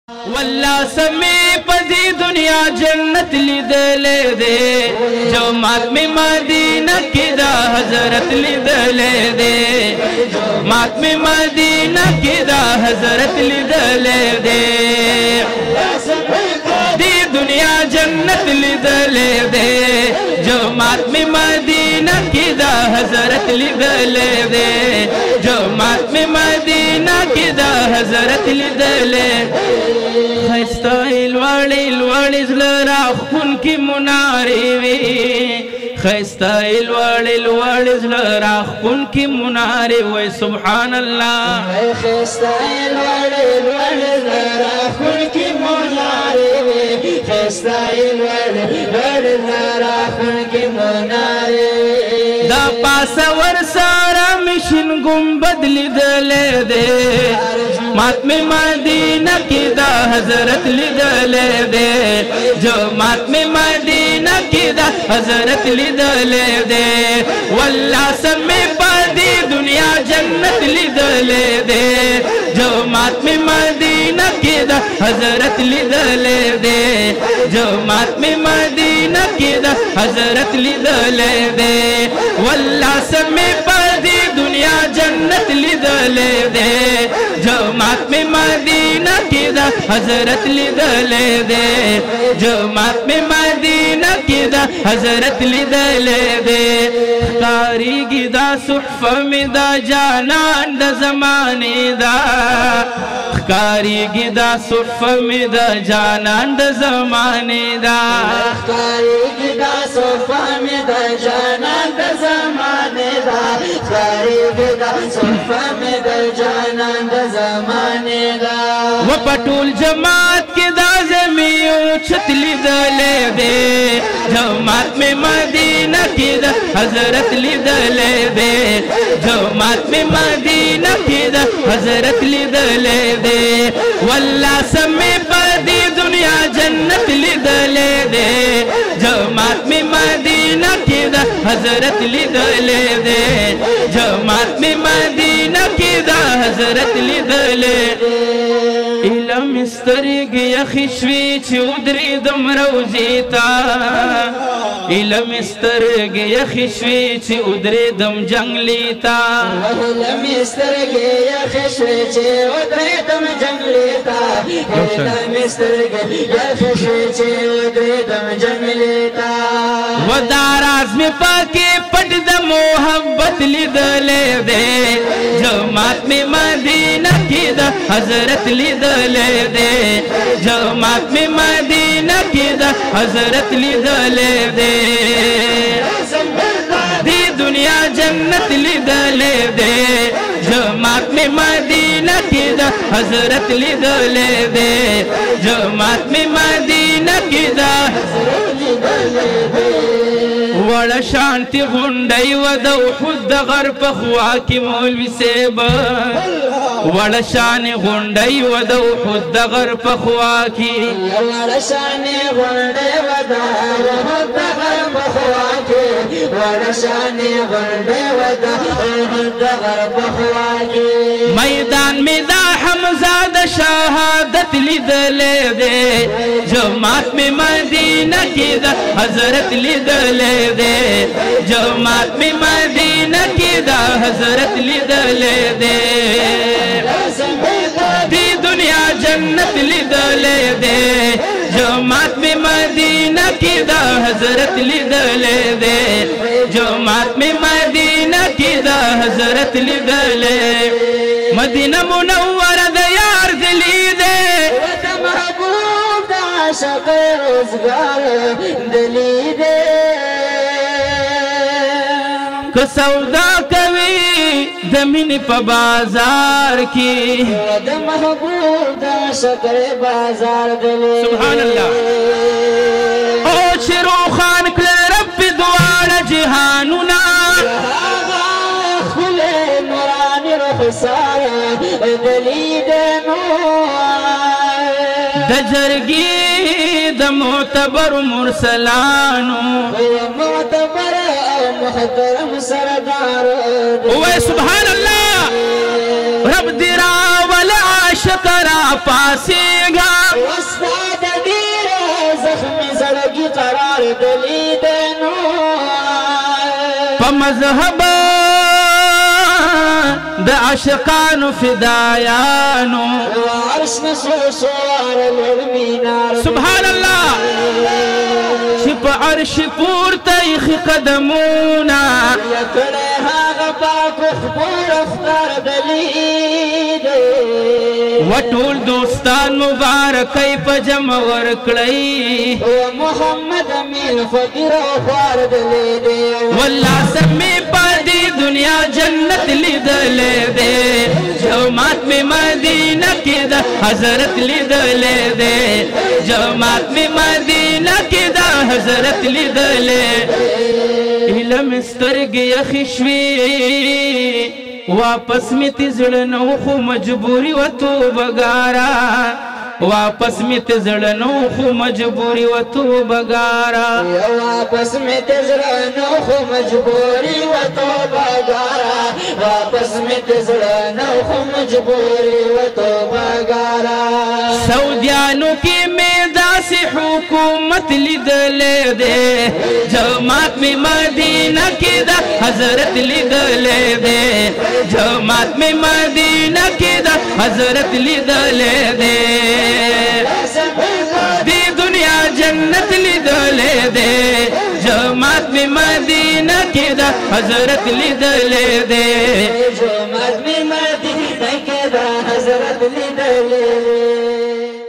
والله سمی پدی دنیا جنت لیدلے دے جو ماتم مدینہ کی دا حضرت لیدلے دے ماتم مدینہ کی دا حضرت لیدلے دے دی دنیا جنت لیدلے دے جو ماتم مدینہ کی دا حضرت لیدلے دے جو ماتم مدینہ کی دا حضرت لیدلے خیستا الوڑی زلرا خون کی مناری وی خیستا الوڑی زلرا خون کی مناری وی سبحان اللہ خیستا الوڑی زلرا خون کی مناری وی خیستا الوڑی زلرا خون کی مناری دا پاسا ورسارا مشن گنبد لیدلے دے ماتم مدینہ کی دا حضرت لیدلے دے جو ماتم مدینہ کی دا حضرت لیدلے دے واللہ سمی پدی دنیا جنت لیدلے دے جو ماتم مدینہ کی دا حضرت لیدلے دے جو ماتم مدینہ کی دا حضرت لیدلے دے واللہ سمی پدی دنیا جنت لیدلے دے جو ماتم مدینہ کی دا حضرت لیدلے دے جو ماتم مدینہ کی دا حضرت لیدلے دے خکاری گی دا صحف میں دا جانان دا زمانے دا خکاری گی دا صحف میں دا جانان دا زمانے دا خکاری گی دا صحف میں دا جانان دا زمانے دا خکاری گی دا صحف میں دا جانان دا زمانے دا و پٹول جماعت کے دا زمیوں چھت لیدلے دے جو ماتم مدینہ کی دا حضرت لیدلے دے جو ماتم مدینہ کی دا حضرت لیدلے دے واللہ سمی پدی دنیا جنت لیدلے دے جو ماتم مدینہ کی دا حضرت لیدلے دے جو ماتم مدینہ کی دا حضرت لیدلے علم استرگی یخشوی چی ادری دم روزی تا علم استرگی یخشوی چی ادری دم جنگلی تا علم استرگی یخشوی چی ادری دم جنگلی تا علم استرگی یخشوی چی ادری دم جنگلی تا و داراز میں پاکی پٹ دا محبت لیدلے دے جو ماتم مدینہ کی دا حضرت لیدلے دے جو ماتم مدینہ کی دا حضرت لیدلے دے دی دنیا جنت لیدلے دے جو ماتم مدینہ کی دا حضرت لیدلے دے جو ماتم مدینہ کی دا حضرت لیدلے دے وڑا شانتی غنڈی و دو خود غر پخوا کی مولوی سیبا وڑا شان غنڈی و دو خود غر پخوا کی وڑا شان غنڈی و دو خود غر پخوا کی وڑا شان غنڈی و دو خود غر پخوا کی میدان میں دا حمزہ دا شہادت لیدلے دے جو ماتم مدینہ کی دا حضرت لیدلے دے جو ماتم مدینہ کی دا حضرت لیدلے دے دی دنیا جنت لیدلے دے جو ماتم مدینہ کی دا حضرت لیدلے دے جو ماتم مدینہ کی دا حضرت لیدلے مدینہ منور دا یار دلی دے وطا محبوب دا عاشق روزگار دلی دے کہ سودا کوي دمین پا بازار کی وطا محبوب دا عاشق بازار دلی سبحان اللہ او شروع خان کل رب دوار جہانونا خلے نورانی رخصارا دلی دنو دجرگی دا معتبر مرسلانو معتبر محترم سردار اوہ سبحان اللہ رب درا ولا شکرا پاسی گا وار دلیدنو په مذهب د عاشقانو فدایانو وعرش نصوص وار الورمینار سبحان الله چې په عرش پورته یې قدمونه یکړې هغه پاک خبر افکار دلید وټول دوستان مبارکۍ په جمع ورکړئ و محمد امین فقیر او خوار دلید والله سمې په دې دنیا جنت لیدلې دی جومات مې مدینه کې د حضرت لیدلې دی جومات مې مدینه کې د حضرت لیدلې هیله مې سترګې یخې شوې واپس مې ته زړه نه و خو مجبوري و توبهګاره واپس مې ته زړه نه و خو مجبوري و توبهګاره واپس مې ته زړه نه و خو مجبوري و توبهګاره واپس مې ته زړه نه و خو مجبوري و توبهګاره سعودیانو کې مې داسې حکومت لیدلې دی جومات مې مدینه کې د حضرت لیدلې دی جومات مې مدینه کې د حضرت لیدلې دی دی دنیا جنت لیدلې دی جومات مې مدینه کې د حضرت لیدلې دی جومات مې مدینه کې د حضرت لیدلې